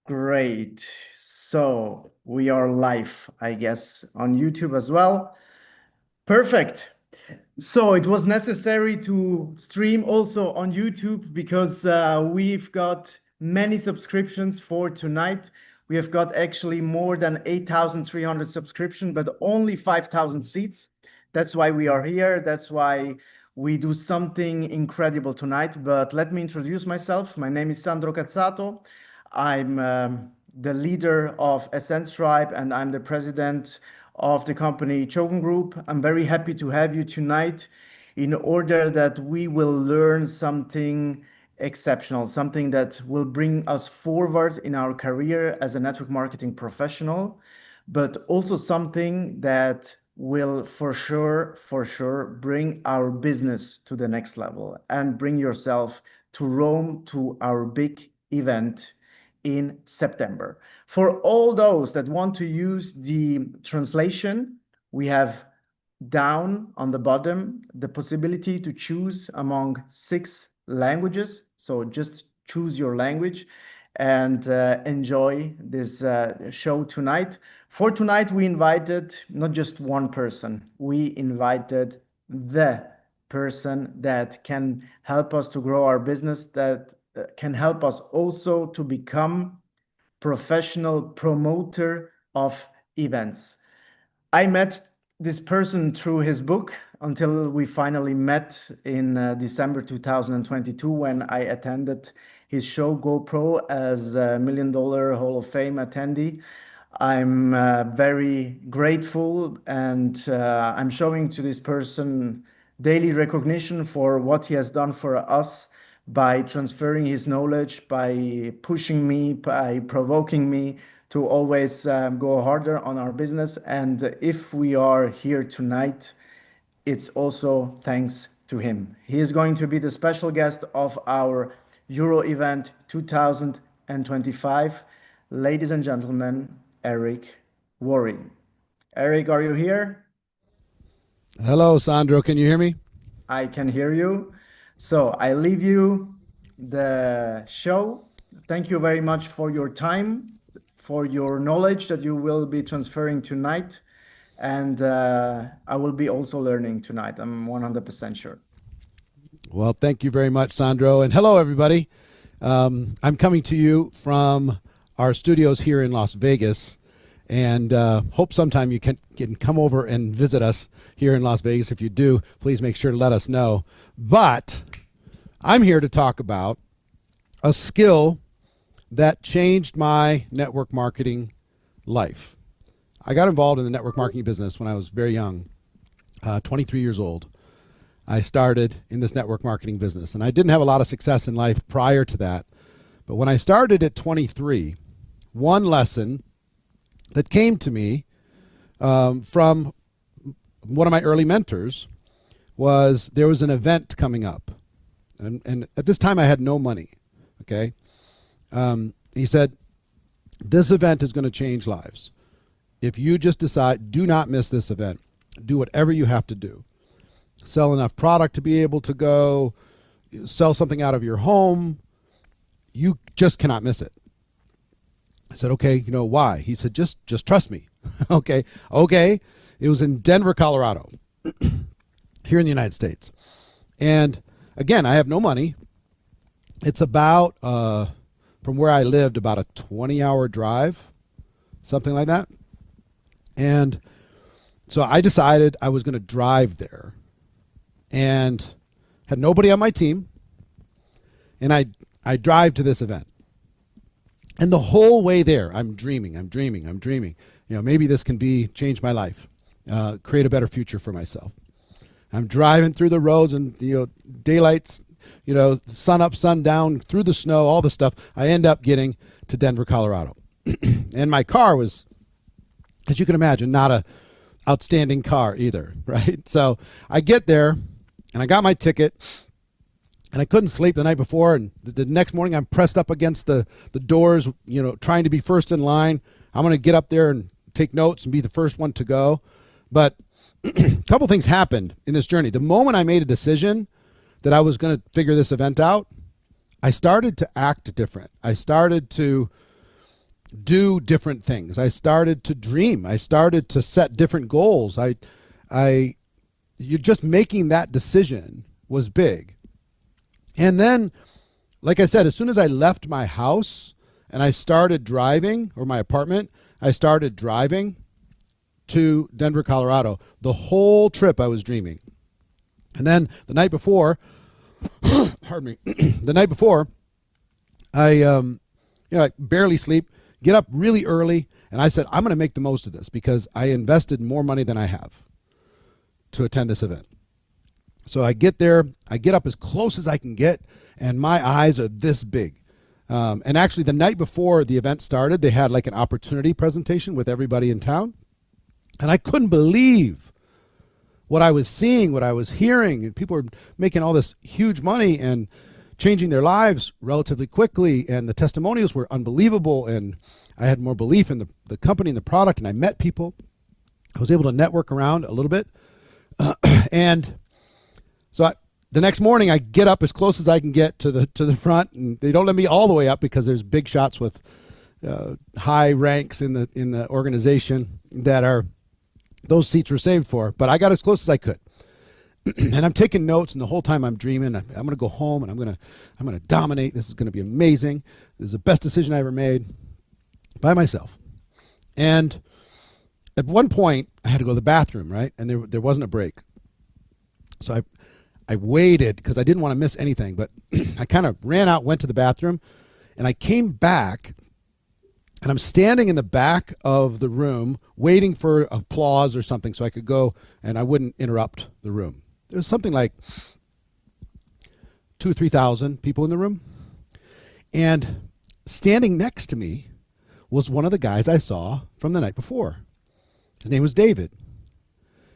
Great. So we are live, I guess, on YouTube as well. Perfect. So it was necessary to stream also on YouTube because we've got many subscriptions for tonight. We have got actually more than 8,300 subscriptions, but only 5,000 seats. That's why we are here. That's why we do something incredible tonight. But let me introduce myself. My name is Sandro Cazzato. I'm the leader of Essence Tribe and I'm the president of the company Chogun Group. I'm very happy to have you tonight in order that we will learn something exceptional, something that will bring us forward in our career as a network marketing professional, but also something that will for sure bring our business to the next level and bring yourself to Rome to our big event in September. For all those that want to use the translation, we have down on the bottom the possibility to choose among 6 languages. So just choose your language and enjoy this show tonight. For tonight, we invited not just one person, we invited the person that can help us to grow our business, that can help us also to become professional promoter of events. I met this person through his book until we finally met in December 2022 when I attended his show GoPro as a $1 Million Hall of Fame attendee. I'm very grateful and I'm showing to this person daily recognition for what he has done for us by transferring his knowledge, by pushing me, by provoking me to always go harder on our business. And if we are here tonight, it's also thanks to him. He is going to be the special guest of our EuroEvent 2025. Ladies and gentlemen, Eric Worre. Eric, are you here? Hello, Sandro. Can you hear me? I can hear you. So I leave you the show. Thank you very much for your time, for your knowledge that you will be transferring tonight. And I will be also learning tonight. I'm 100% sure. Well, thank you very much, Sandro. And hello, everybody. I'm coming to you from our studios here in Las Vegas. And hope sometime you can come over and visit us here in Las Vegas. If you do, please make sure to let us know. But I'm here to talk about a skill that changed my network marketing life. I got involved in the network marketing business when I was very young, 23 years old. I started in this network marketing business, and I didn't have a lot of success in life prior to that. But when I started at 23, one lesson that came to me from one of my early mentors was there was an event coming up. And at this time I had no money, okay? He said, this event is going to change lives. If you just decide, do not miss this event. Do whatever you have to do. Sell enough product to be able to go, sell something out of your home. You just cannot miss it. I said, okay, why? He said, just trust me. Okay. It was in Denver, Colorado, here in the United States. And again, I have no money. It's about, from where I lived, about a 20-hour drive, something like that. And so I decided I was going to drive there and had nobody on my team. And I drive to this event. And the whole way there, I'm dreaming. Maybe this can change my life, create a better future for myself. I'm driving through the roads and, daylights, sun up, sun down, through the snow, all the stuff. I end up getting to Denver, Colorado. And my car was, as you can imagine, not a outstanding car either, right? So I get there and I got my ticket. And I couldn't sleep the night before, and the next morning I'm pressed up against the doors, trying to be first in line. I'm going to get up there and take notes and be the first one to go. But a couple things happened in this journey. The moment I made a decision that I was going to figure this event out, I started to act different. I started to do different things. I started to dream. I started to set different goals. You're just making that decision was big. And then, like I said, as soon as I left my house and I started driving, or my apartment, I started driving to Denver, Colorado. The whole trip I was dreaming. And then the night before, pardon me, the night before, I barely sleep, get up really early, and I said, I'm going to make the most of this because I invested more money than I have to attend this event. So I get there, I get up as close as I can get, and my eyes are this big. And actually, the night before the event started, they had like an opportunity presentation with everybody in town. And I couldn't believe what I was seeing, what I was hearing. And people were making all this huge money and changing their lives relatively quickly. And the testimonials were unbelievable. And I had more belief in the company and the product. And I met people. I was able to network around a little bit. And so the next morning, I get up as close as I can get to the front. And they don't let me all the way up because there's big shots with high ranks in the organization that are those seats were saved for. But I got as close as I could. And I'm taking notes, and the whole time I'm dreaming, I'm going to go home and I'm going to dominate. This is going to be amazing. This is the best decision I ever made by myself. And at one point, I had to go to the bathroom, right? And there wasn't a break. So I waited because I didn't want to miss anything, but I kind of ran out, went to the bathroom, and I came back, and I'm standing in the back of the room waiting for applause or something so I could go and I wouldn't interrupt the room. There was something like 2,000 or 3,000 people in the room. And standing next to me was one of the guys I saw from the night before. His name was David.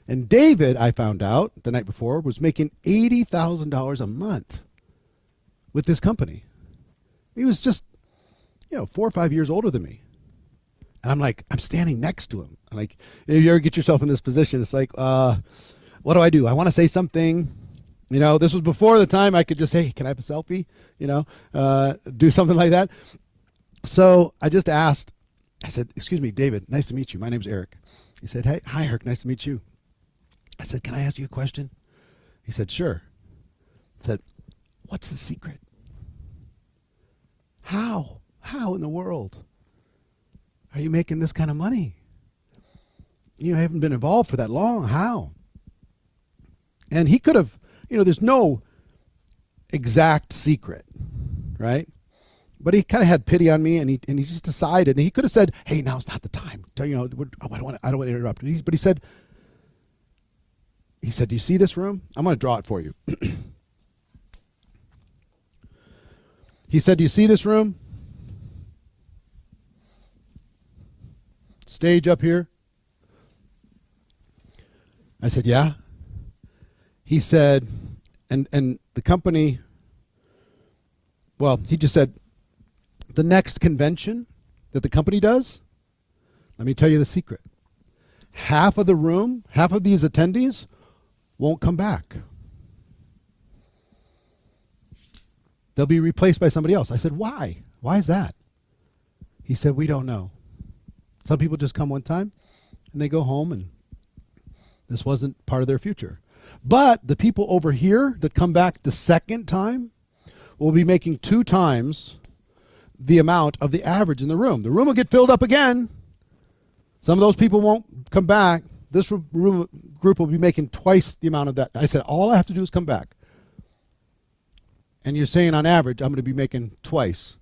And David, I found out the night before, was making $80,000 a month with this company. He was just, 4 or 5 years older than me. And I'm like, I'm standing next to him. I'm like, if you ever get yourself in this position, it's like, what do? I want to say something. This was before the time I could just say, hey, can I have a selfie? Do something like that. So I just asked, I said, excuse me, David, nice to meet you. My name's Eric. He said, hey, hi, Eric, nice to meet you. I said, can I ask you a question? He said, sure. I said, what's the secret? How in the world are you making this kind of money? You haven't been involved for that long. How? And he could have, there's no exact secret, right? But he kind of had pity on me, and he just decided. And he could have said, "Hey, now's not the time. I don't want to interrupt." But he said, "Do you see this room? I'm going to draw it for you." He said, "Do you see this room? Stage up here." I said, "Yeah." He said, and the company, well, he just said, the next convention that the company does, let me tell you the secret. Half of the room, half of these attendees won't come back. They'll be replaced by somebody else. I said, why? Why is that? He said, we don't know. Some people just come one time and they go home, and this wasn't part of their future. But the people over here that come back the second time will be making 2 times the amount of the average in the room. The room will get filled up again. Some of those people won't come back. This room group will be making twice the amount of that. I said, all I have to do is come back. And you're saying on average, I'm going to be making twice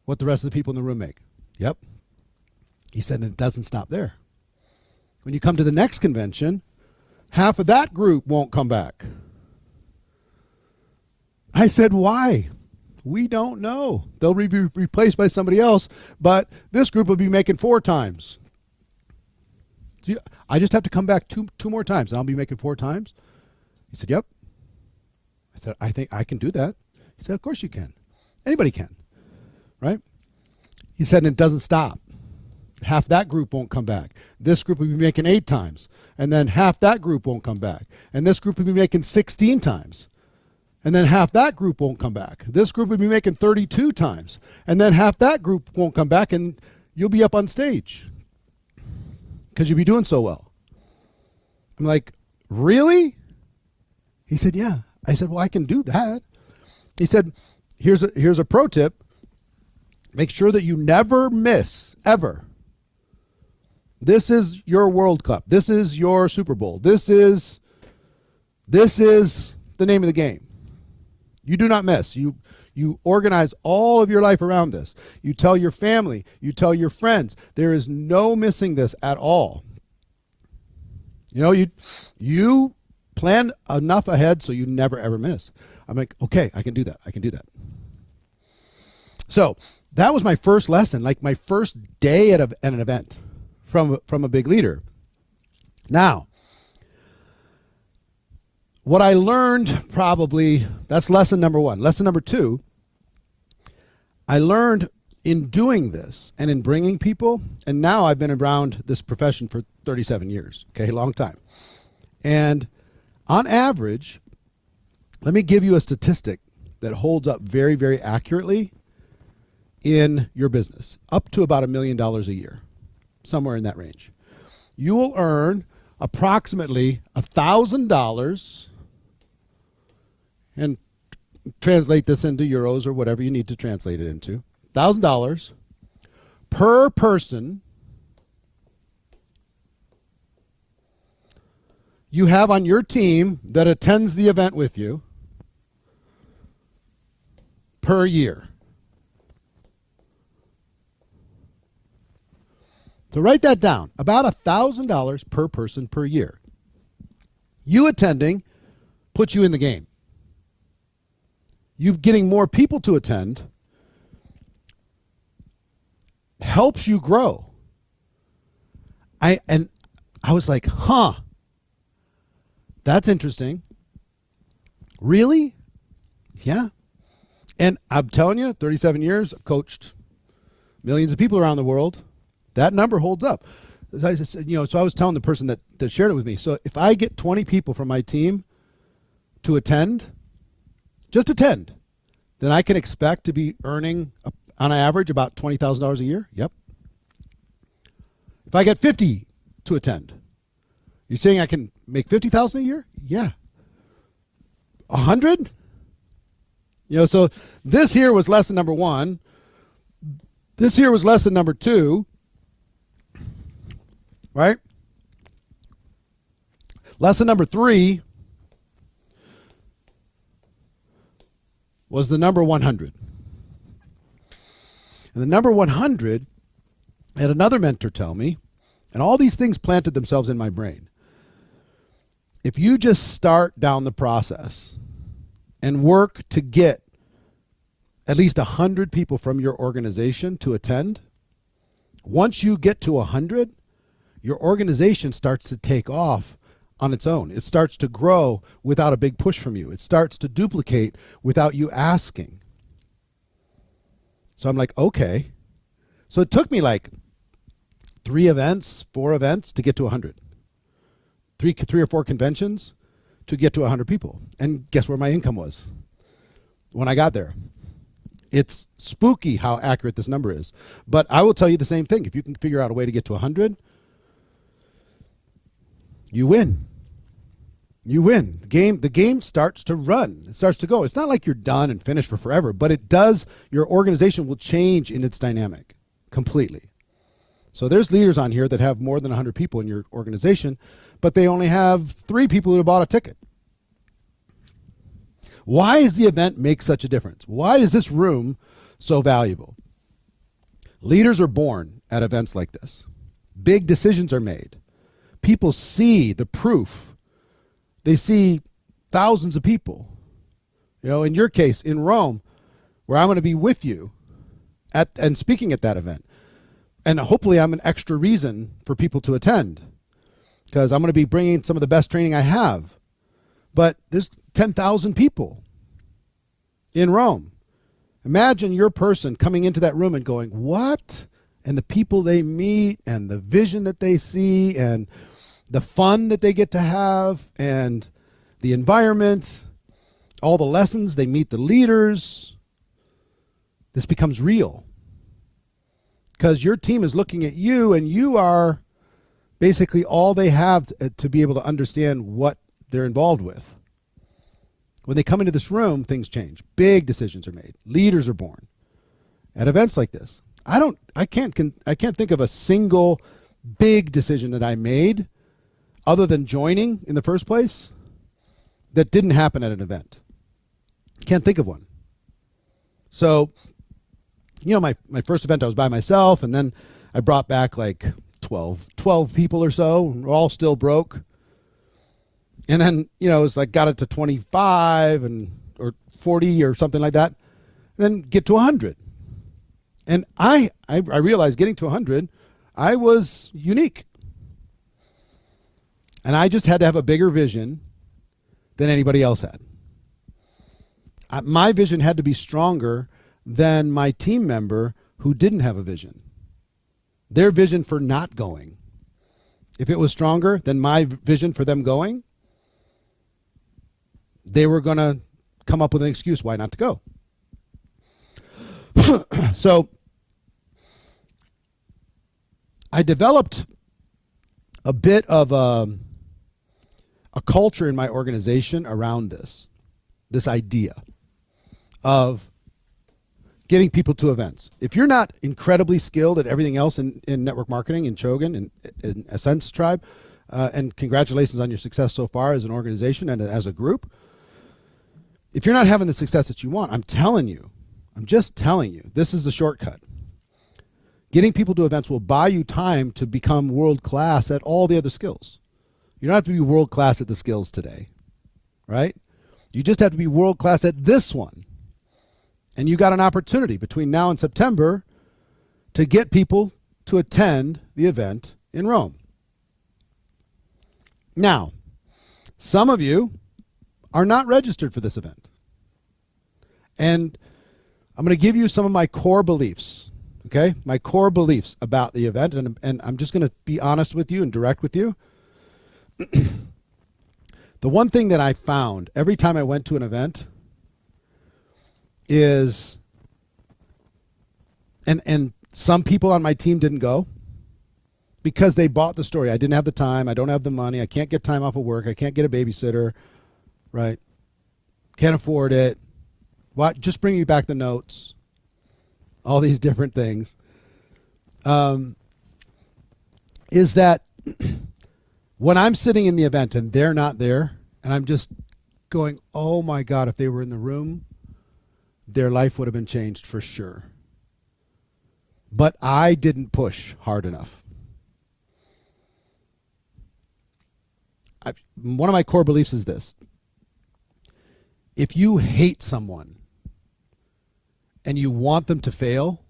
what the rest of the people in the room make. Yep. He said, and it doesn't stop there. When you come to the next convention, half of that group won't come back. I said, why? We don't know. They'll be replaced by somebody else, but this group will be making 4 times. So I just have to come back two more times, and I'll be making 4 times. He said, yep. I said, I think I can do that. He said, of course you can. Anybody can, right? He said, and it doesn't stop. Half that group won't come back. This group will be making 8 times. And then half that group won't come back. And this group will be making 16 times. And then half that group won't come back. This group would be making 32 times. And then half that group won't come back, and you'll be up on stage because you'll be doing so well. I'm like, really? He said, yeah. I said, well, I can do that. He said, here's a pro tip. Make sure that you never miss, ever. This is your World Cup. This is your Super Bowl. This is the name of the game. You do not miss. You organize all of your life around this. You tell your family. You tell your friends. There is no missing this at all. You plan enough ahead so you never ever miss. I'm like, okay, I can do that. I can do that. So that was my first lesson, like my first day at an event from a big leader. Now, what I learned probably, that's lesson number one. Lesson number two, I learned in doing this and in bringing people, and now I've been around this profession for 37 years, okay, long time. And on average, let me give you a statistic that holds up very, very accurately in your business, up to about $1 million a year, somewhere in that range. You will earn approximately $1,000, and translate this into euros or whatever you need to translate it into, $1,000 per person you have on your team that attends the event with you per year. So write that down, about $1,000 per person per year. You attending puts you in the game. You getting more people to attend helps you grow. I was like, that's interesting. Really? Yeah. And I'm telling you, 37 years, I've coached millions of people around the world. That number holds up. So I was telling the person that shared it with me. So if I get 20 people from my team to attend, just attend, then I can expect to be earning, on average, about $20,000 a year. Yep. If I get 50 to attend, you're saying I can make $50,000 a year? Yeah. 100? So this here was lesson number one. This here was lesson number two. Right? Lesson number three was the number 100. And the number 100, I had another mentor tell me, and all these things planted themselves in my brain. If you just start down the process and work to get at least 100 people from your organization to attend, once you get to 100, your organization starts to take off on its own. It starts to grow without a big push from you. It starts to duplicate without you asking. So I'm like, okay. So it took me like 4 events to get to 100. Three or four conventions to get to 100 people. And guess where my income was when I got there? It's spooky how accurate this number is. But I will tell you the same thing. If you can figure out a way to get to 100, you win. You win. The game starts to run. It starts to go. It's not like you're done and finished for forever, but it does. Your organization will change in its dynamic completely. So there's leaders on here that have more than 100 people in your organization, but they only have 3 people who have bought a ticket. Why does the event make such a difference? Why is this room so valuable? Leaders are born at events like this. Big decisions are made. People see the proof. They see thousands of people. In your case, in Rome, where I'm going to be with you and speaking at that event. And hopefully I'm an extra reason for people to attend because I'm going to be bringing some of the best training I have. But there's 10,000 people in Rome. Imagine your person coming into that room and going, what? And the people they meet and the vision that they see and the fun that they get to have and the environment. all the lessons, they meet the leaders. This becomes real because your team is looking at you and you are basically all they have to be able to understand what they're involved with. When they come into this room, things change. Big decisions are made. Leaders are born. At events like this, I can't think of a single big decision that I made other than joining in the first place that didn't happen at an event. Can't think of one. So, my first event I was by myself, and then I brought back like 12 people or so, and we're all still broke. And then, it was like got it to 25 or 40 or something like that. And then get to 100. And I realized getting to 100, I was unique. And I just had to have a bigger vision than anybody else had. My vision had to be stronger than my team member who didn't have a vision. Their vision for not going. If it was stronger than my vision for them going, they were going to come up with an excuse why not to go. So I developed a bit of a culture in my organization around this idea of getting people to events. If you're not incredibly skilled at everything else in network marketing in Chogan and in Ascent's tribe, and congratulations on your success so far as an organization and as a group. If you're not having the success that you want, I'm just telling you, this is the shortcut. Getting people to events will buy you time to become world class at all the other skills. You don't have to be world class at the skills today, right? You just have to be world class at this one. And you got an opportunity between now and September to get people to attend the event in Rome. Now, some of you are not registered for this event. And I'm going to give you some of my core beliefs, okay? My core beliefs about the event. And I'm just going to be honest with you and direct with you. The one thing that I found every time I went to an event is, and some people on my team didn't go because they bought the story. I didn't have the time. I don't have the money. I can't get time off of work. I can't get a babysitter, right? Can't afford it. What? Just bring me back the notes. All these different things. Is that when I'm sitting in the event and they're not there, and I'm just going, oh my God, if they were in the room, their life would have been changed for sure. But I didn't push hard enough. One of my core beliefs is this. If you hate someone and you want them to fail,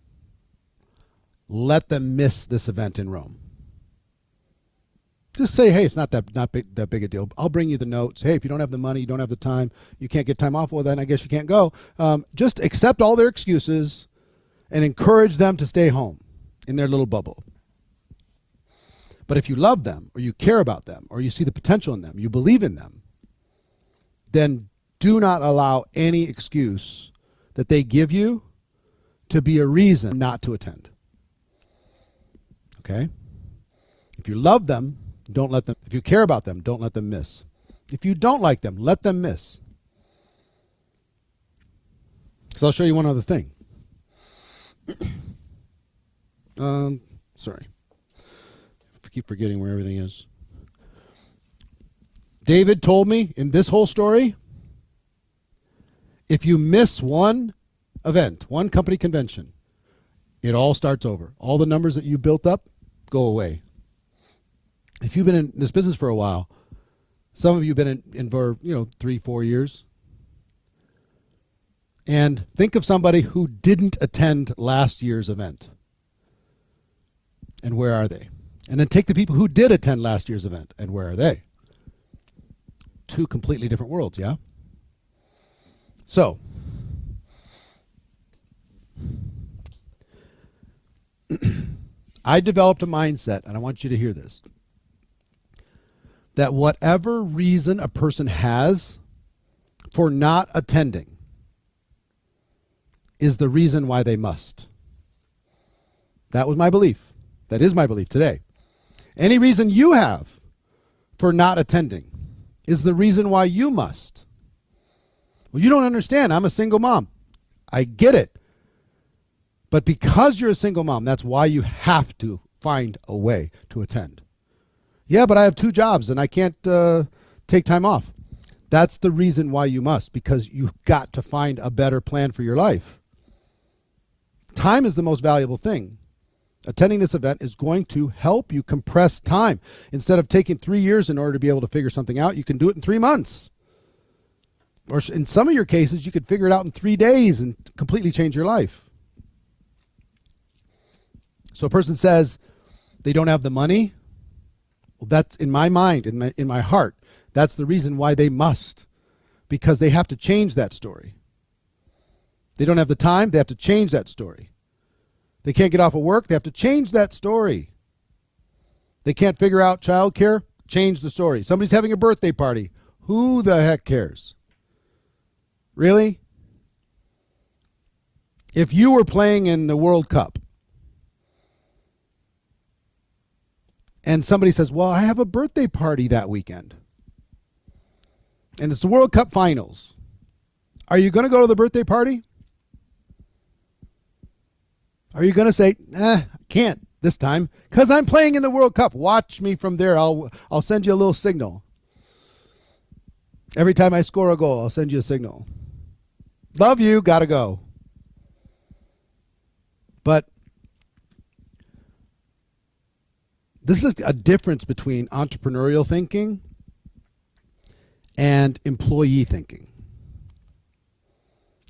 let them miss this event in Rome. Just say, hey, it's not that big a deal. I'll bring you the notes. Hey, if you don't have the money, you don't have the time, you can't get time off, well, then I guess you can't go. Just accept all their excuses and encourage them to stay home in their little bubble. But if you love them or you care about them or you see the potential in them, you believe in them, then do not allow any excuse that they give you to be a reason not to attend. Okay? If you love them, don't let them. If you care about them, don't let them miss. If you don't like them, let them miss. So I'll show you one other thing. Sorry. I keep forgetting where everything is. David told me in this whole story, if you miss one event, one company convention, it all starts over. All the numbers that you built up go away. If you've been in this business for a while, some of you have been in for 3-4 years, and think of somebody who didn't attend last year's event. And where are they? And then take the people who did attend last year's event, and where are they? Two completely different worlds, yeah? So, I developed a mindset, and I want you to hear this, that whatever reason a person has for not attending is the reason why they must. That was my belief. That is my belief today. Any reason you have for not attending is the reason why you must. Well, you don't understand. I'm a single mom. I get it. But because you're a single mom, that's why you have to find a way to attend. Yeah, but I have 2 jobs and I can't take time off. That's the reason why you must, because you've got to find a better plan for your life. Time is the most valuable thing. Attending this event is going to help you compress time. Instead of taking 3 years in order to be able to figure something out, you can do it in 3 months. Or in some of your cases, you could figure it out in 3 days and completely change your life. So a person says they don't have the money. Well, that's in my mind, in my heart, that's the reason why they must, because they have to change that story. They don't have the time, they have to change that story. They can't get off of work, they have to change that story. They can't figure out childcare, change the story. Somebody's having a birthday party. Who the heck cares? Really? If you were playing in the World Cup and somebody says, well, I have a birthday party that weekend, and it's the World Cup finals, are you going to go to the birthday party? Are you going to say, I can't this time because I'm playing in the World Cup. Watch me from there. I'll send you a little signal. Every time I score a goal, I'll send you a signal. Love you, gotta go. But this is a difference between entrepreneurial thinking and employee thinking.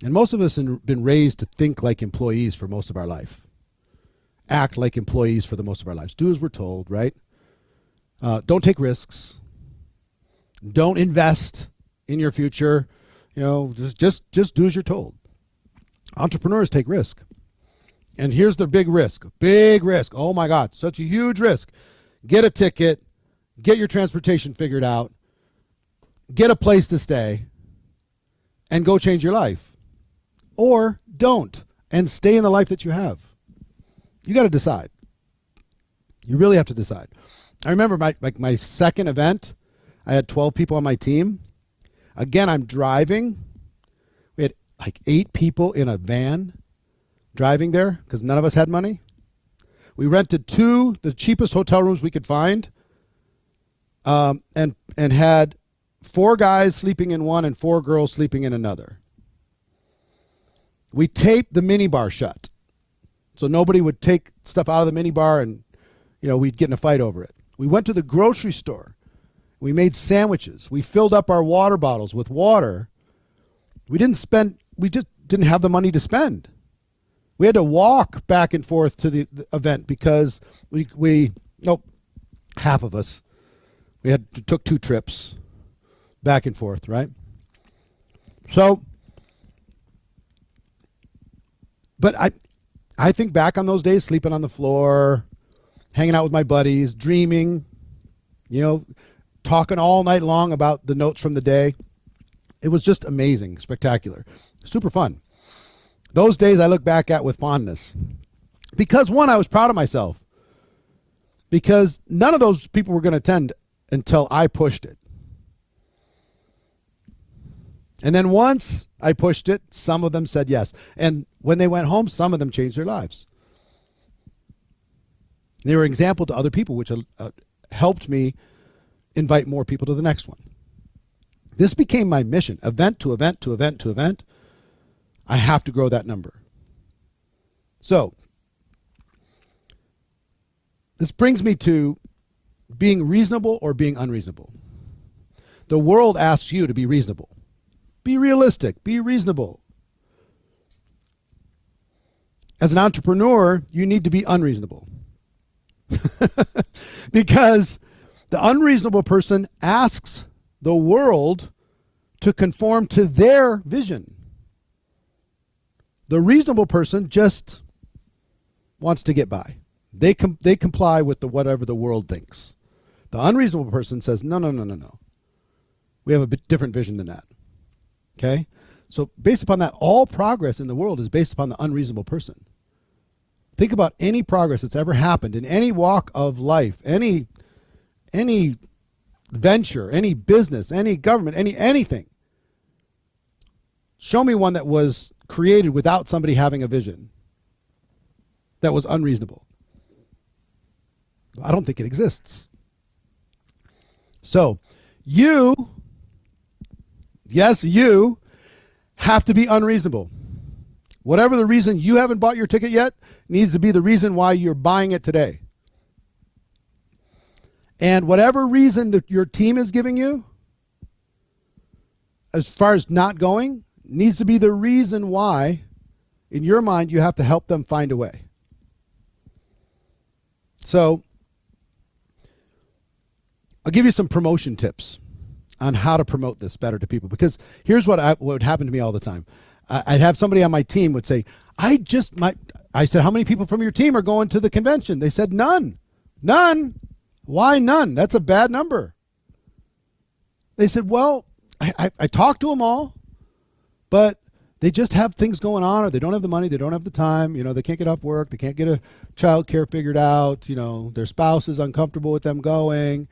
And most of us have been raised to think like employees for most of our life. Act like employees for the most of our lives. Do as we're told, right? Don't take risks. Don't invest in your future. You know, just do as you're told. Entrepreneurs take risk. And here's the big risk. Big risk. Oh my God, such a huge risk. Get a ticket. Get your transportation figured out. Get a place to stay. And go change your life. Or don't, and stay in the life that you have. You got to decide. You really have to decide. I remember my second event, I had 12 people on my team. Again, I'm driving. We had like 8 people in a van driving there because none of us had money. We rented 2, the cheapest hotel rooms we could find, and had 4 guys sleeping in one and 4 girls sleeping in another. We taped the minibar shut so nobody would take stuff out of the minibar and, we'd get in a fight over it. We went to the grocery store. We made sandwiches. We filled up our water bottles with water. We just didn't have the money to spend. We had to walk back and forth to the event because half of us, took 2 trips back and forth, right? So, but I think back on those days, sleeping on the floor, hanging out with my buddies, dreaming, talking all night long about the notes from the day. It was just amazing, spectacular, super fun. Those days I look back at with fondness. Because one, I was proud of myself. Because none of those people were going to attend until I pushed it. And then once I pushed it, some of them said yes. And when they went home, some of them changed their lives. They were an example to other people, which helped me invite more people to the next one. This became my mission, event to event to event to event. I have to grow that number. So, this brings me to being reasonable or being unreasonable. The world asks you to be reasonable. Be realistic. Be reasonable. As an entrepreneur, you need to be unreasonable. Because the unreasonable person asks the world to conform to their vision. The reasonable person just wants to get by. They comply with whatever the world thinks. The unreasonable person says, no. We have a bit different vision than that. Okay? So based upon that, all progress in the world is based upon the unreasonable person. Think about any progress that's ever happened in any walk of life, any venture, any business, any government, anything. Show me one that was created without somebody having a vision that was unreasonable. I don't think it exists. So you have to be unreasonable. Whatever the reason you haven't bought your ticket yet needs to be the reason why you're buying it today. And whatever reason that your team is giving you, as far as not going, needs to be the reason why, in your mind, you have to help them find a way. So, I'll give you some promotion tips on how to promote this better to people. Because here's what would happen to me all the time. I'd have somebody on my team would say, I said, how many people from your team are going to the convention? They said, none. None? Why none? That's a bad number. They said, well, I talked to them all, but they just have things going on, or they don't have the money, they don't have the time, they can't get off work, they can't get a child care figured out, their spouse is uncomfortable with them going,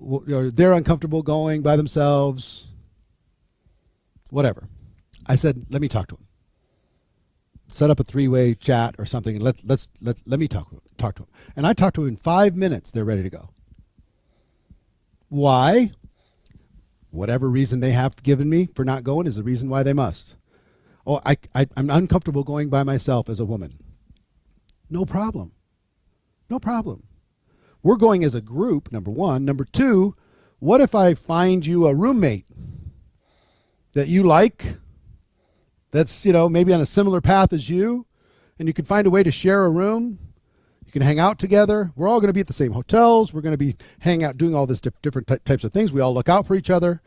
they're uncomfortable going by themselves, whatever. I said, let me talk to them. Set up a 3-way chat or something, and let me talk to them. And I talked to them in 5 minutes. They're ready to go. Why? Whatever reason they have given me for not going is the reason why they must. Oh, I'm uncomfortable going by myself as a woman. No problem. No problem. We're going as a group, number one. Number two, what if I find you a roommate that you like, that's, maybe on a similar path as you, and you can find a way to share a room. You can hang out together. We're all going to be at the same hotels. We're going to be hanging out, doing all this different types of things. We all look out for each other.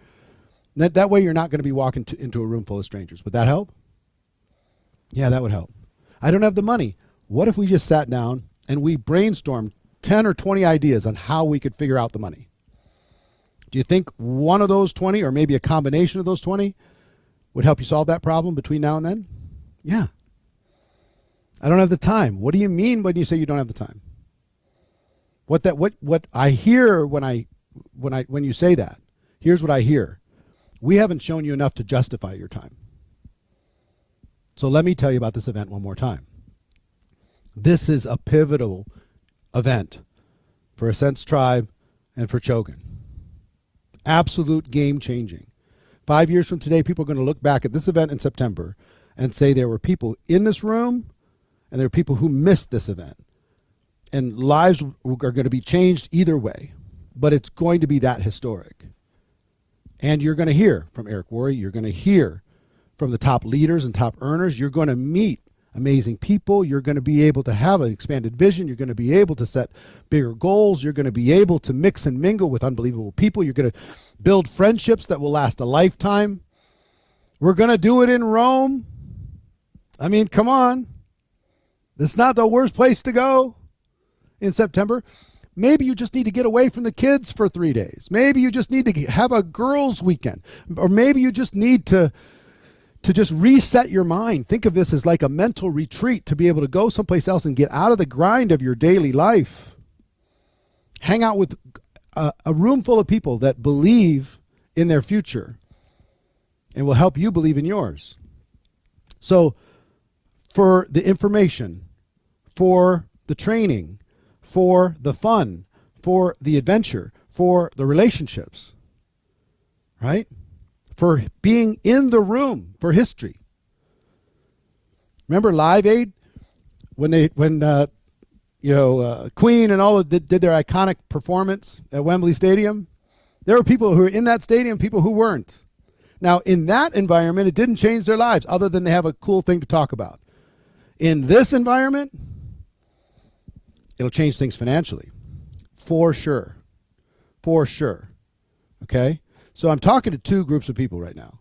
That way you're not going to be walking into a room full of strangers. Would that help? Yeah, that would help. I don't have the money. What if we just sat down and we brainstormed 10 or 20 ideas on how we could figure out the money? Do you think one of those 20, or maybe a combination of those 20, would help you solve that problem between now and then? Yeah. I don't have the time. What do you mean when you say you don't have the time? What I hear when you say that, here's what I hear. We haven't shown you enough to justify your time. So let me tell you about this event one more time. This is a pivotal event for Ascent's Tribe and for Chogan. Absolute game changing. 5 years from today, people are going to look back at this event in September and say there were people in this room and there are people who missed this event. And lives are going to be changed either way, but it's going to be that historic. And you're going to hear from Eric Worre. You're going to hear from the top leaders and top earners. You're going to meet amazing people. You're going to be able to have an expanded vision. You're going to be able to set bigger goals. You're going to be able to mix and mingle with unbelievable people. You're going to build friendships that will last a lifetime. We're going to do it in Rome. I mean, come on. It's not the worst place to go in September. Maybe you just need to get away from the kids for 3 days. Maybe you just need to have a girls' weekend. Or maybe you just need to just reset your mind. Think of this as like a mental retreat, to be able to go someplace else and get out of the grind of your daily life. Hang out with a room full of people that believe in their future and will help you believe in yours. So for the information, for the training, for the fun, for the adventure, for the relationships, right? For being in the room, for history. Remember Live Aid? When Queen and all did their iconic performance at Wembley Stadium? There were people who were in that stadium, people who weren't. Now, in that environment, it didn't change their lives other than they have a cool thing to talk about. In this environment, it'll change things financially. For sure. For sure. Okay? So I'm talking to two groups of people right now.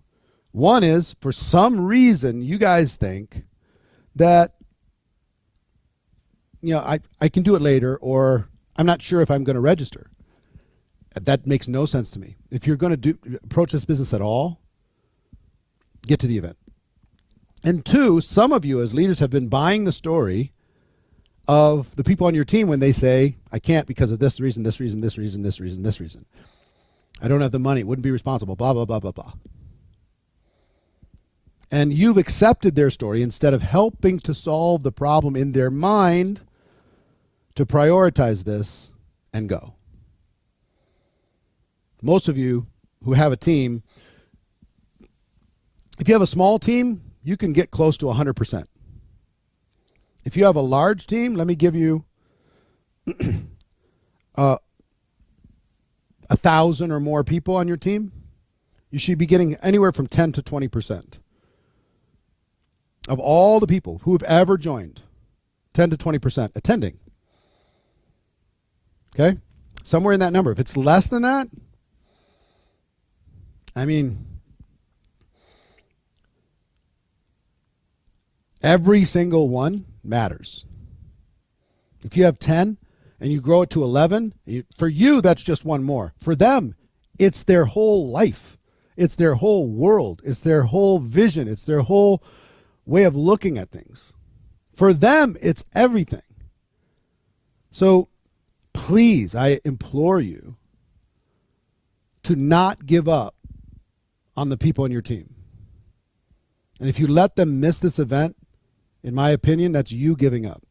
One is, for some reason, you guys think that, I can do it later, or I'm not sure if I'm going to register. That makes no sense to me. If you're going to approach this business at all, get to the event. And two, some of you as leaders have been buying the story of the people on your team when they say, I can't because of this reason, this reason, this reason, this reason, this reason. I don't have the money, wouldn't be responsible, blah, blah, blah, blah, blah. And you've accepted their story instead of helping to solve the problem in their mind to prioritize this and go. Most of you who have a team, if you have a small team, you can get close to 100%. If you have a large team, let me give you 1,000 or more people on your team. You should be getting anywhere from 10 to 20% of all the people who have ever joined, 10 to 20% attending. Okay? Somewhere in that number. If it's less than that, I mean, every single one matters. If you have 10 and you grow it to 11, for you, that's just one more. For them, it's their whole life. It's their whole world. It's their whole vision. It's their whole way of looking at things. For them, it's everything. So please, I implore you to not give up on the people on your team. And if you let them miss this event, in my opinion, that's you giving up.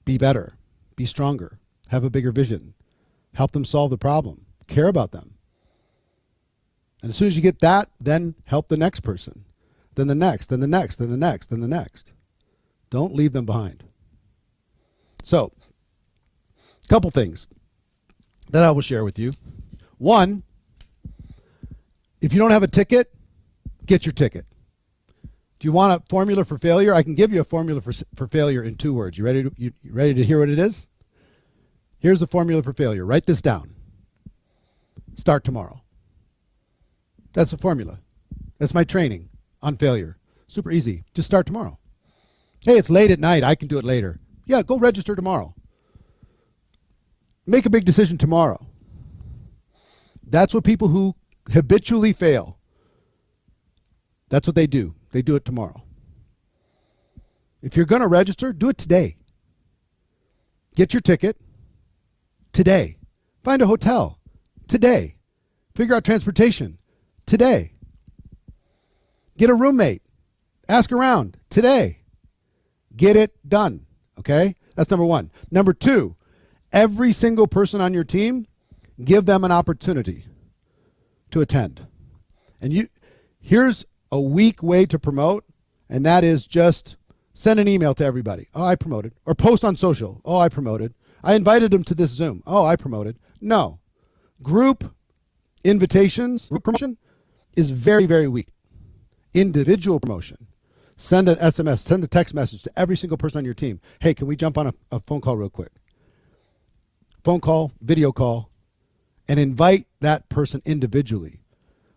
Be better. Be stronger. Have a bigger vision. Help them solve the problem. Care about them. And as soon as you get that, then help the next person. Then the next, then the next, then the next, then the next. Don't leave them behind. So, a couple things that I will share with you. One, if you don't have a ticket, get your ticket. Do you want a formula for failure? I can give you a formula for failure in 2 words. You ready to hear what it is? Here's the formula for failure. Write this down. Start tomorrow. That's the formula. That's my training on failure. Super easy. Just start tomorrow. Hey, it's late at night. I can do it later. Yeah, go register tomorrow. Make a big decision tomorrow. That's what people who habitually fail, that's what they do. They do it tomorrow. If you're going to register, do it today. Get your ticket today. Find a hotel today. Figure out transportation today. Get a roommate. Ask around today. Get it done. Okay? That's number one. Number two, every single person on your team, give them an opportunity to attend. And here's a weak way to promote, and that is just send an email to everybody. Oh, I promoted. Or post on social. Oh, I promoted. I invited them to this Zoom. Oh, I promoted. No. Group invitations, group promotion is very, very weak. Individual promotion. Send an SMS, send a text message to every single person on your team. Hey, can we jump on a phone call real quick? Phone call, video call, and invite that person individually.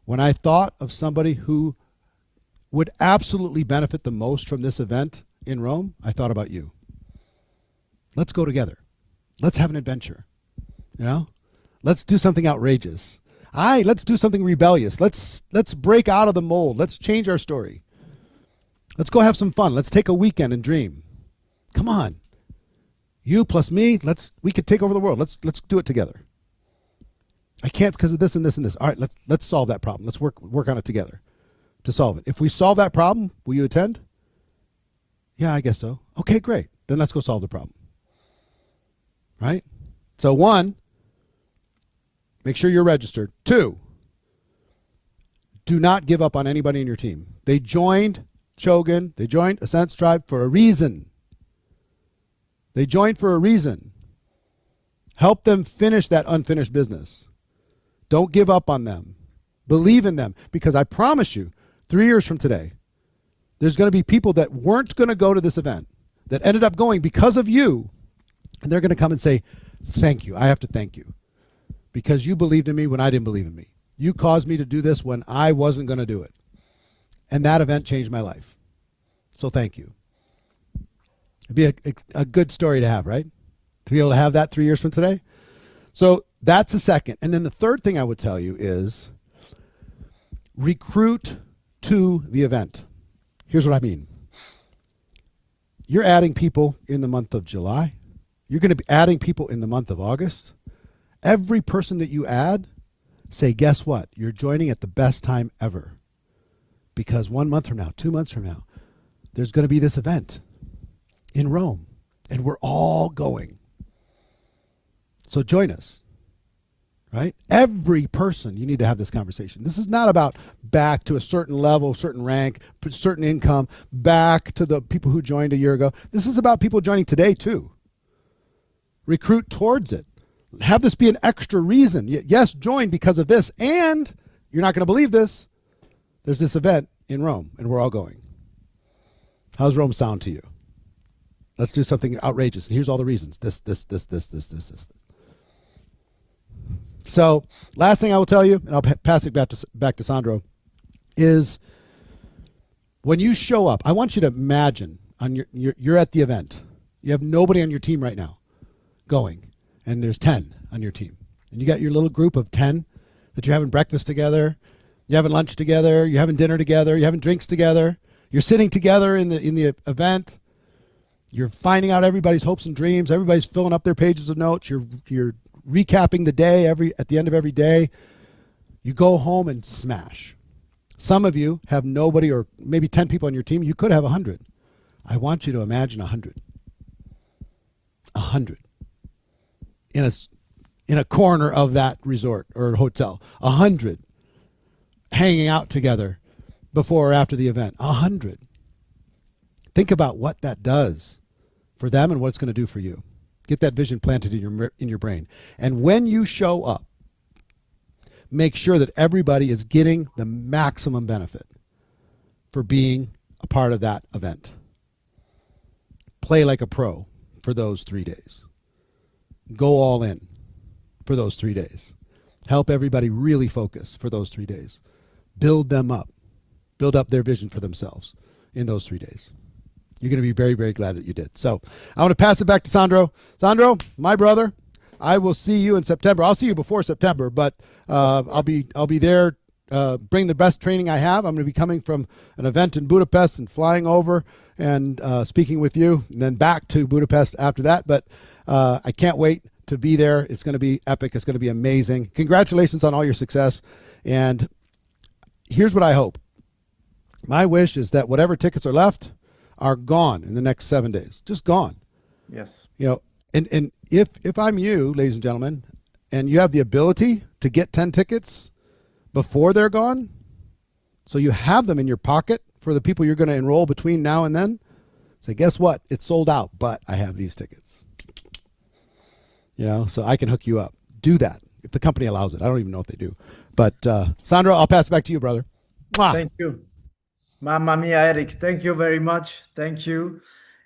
When I thought of somebody who would absolutely benefit the most from this event in Rome, I thought about you. Let's go together. Let's have an adventure. You know? Let's do something outrageous. Let's do something rebellious. Let's break out of the mold. Let's change our story. Let's go have some fun. Let's take a weekend and dream. Come on. You plus me, we could take over the world. Let's do it together. I can't because of this and this and this. All right, let's solve that problem. Let's work on it together to solve it. If we solve that problem, will you attend? Yeah, I guess so. Okay, great. Then let's go solve the problem. Right? So 1, make sure you're registered. 2, do not give up on anybody in your team. They joined Shogun. They joined Ascent Tribe for a reason. They joined for a reason. Help them finish that unfinished business. Don't give up on them. Believe in them, because I promise you, 3 years from today, there's going to be people that weren't going to go to this event that ended up going because of you, and they're going to come and say, thank you. I have to thank you because you believed in me when I didn't believe in me. You caused me to do this when I wasn't going to do it. And that event changed my life. So thank you. It'd be a good story to have, right? To be able to have that 3 years from today. So that's the second. And then the third thing I would tell you is recruit to the event. Here's what I mean. You're adding people in the month of July. You're going to be adding people in the month of August. Every person that you add, say, guess what? You're joining at the best time ever. Because 1 month from now, 2 months from now, there's going to be this event in Rome, and we're all going. So join us, right? Every person, you need to have this conversation. This is not about back to a certain level, certain rank, certain income, back to the people who joined a year ago. This is about people joining today too. Recruit towards it. Have this be an extra reason. Yes, join because of this. And you're not going to believe this. There's this event in Rome, and we're all going. How's Rome sound to you? Let's do something outrageous. And here's all the reasons. This. So last thing I will tell you, and I'll pass it back to Sandro, is when you show up, I want you to imagine you're at the event. You have nobody on your team right now going, and there's 10 on your team. And you got your little group of 10 that you're having breakfast together, you're having lunch together, you're having dinner together, you're having drinks together, you're sitting together in the event. You're finding out everybody's hopes and dreams. Everybody's filling up their pages of notes. You're recapping the day at the end of every day. You go home and smash. Some of you have nobody or maybe 10 people on your team. You could have 100. I want you to imagine 100. 100. In a corner of that resort or hotel. 100 hanging out together before or after the event. 100. Think about what that does for them and what it's going to do for you. Get that vision planted in your brain. And when you show up, make sure that everybody is getting the maximum benefit for being a part of that event. Play like a pro for those 3 days. Go all in for those 3 days. Help everybody really focus for those 3 days. Build them up. Build up their vision for themselves in those 3 days. You're going to be very, very glad that you did. So I want to pass it back to Sandro. Sandro, my brother, I will see you in September. I'll see you before September, but I'll be there. Bring the best training I have. I'm going to be coming from an event in Budapest and flying over and speaking with you, and then back to Budapest after that. But I can't wait to be there. It's going to be epic. It's going to be amazing. Congratulations on all your success. And here's what I hope. My wish is that whatever tickets are left are gone in the next 7 days. Just gone. Yes. You know, and if I'm you, ladies and gentlemen, and you have the ability to get 10 tickets before they're gone, so you have them in your pocket for the people you're going to enroll between now and then, say, guess what? It's sold out, but I have these tickets. You know, so I can hook you up. Do that if the company allows it. I don't even know if they do. But Sandro, I'll pass it back to you, brother. Mwah. Thank you. Mamma mia, Eric. Thank you very much. Thank you.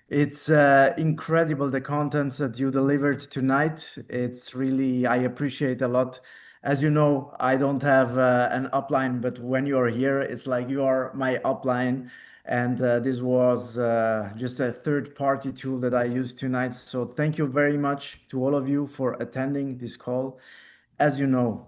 It's incredible, the content that you delivered tonight. It's really, I appreciate a lot. As you know, I don't have an upline, but when you're here, it's like you are my upline. And this was just a third-party tool that I used tonight. So thank you very much to all of you for attending this call. As you know,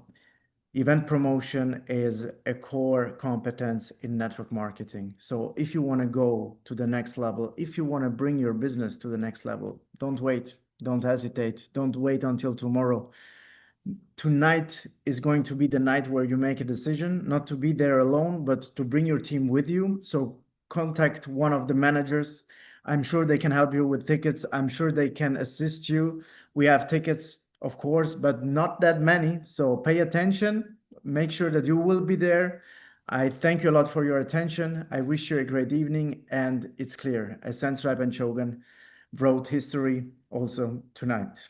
event promotion is a core competence in network marketing. So if you want to go to the next level, if you want to bring your business to the next level, don't wait, don't hesitate, don't wait until tomorrow. Tonight is going to be the night where you make a decision, not to be there alone, but to bring your team with you. So contact one of the managers. I'm sure they can help you with tickets. I'm sure they can assist you. We have tickets, of course, but not that many. So pay attention, make sure that you will be there. I thank you a lot for your attention. I wish you a great evening. And it's clear, Sense Tribe and Shogun wrote history also tonight.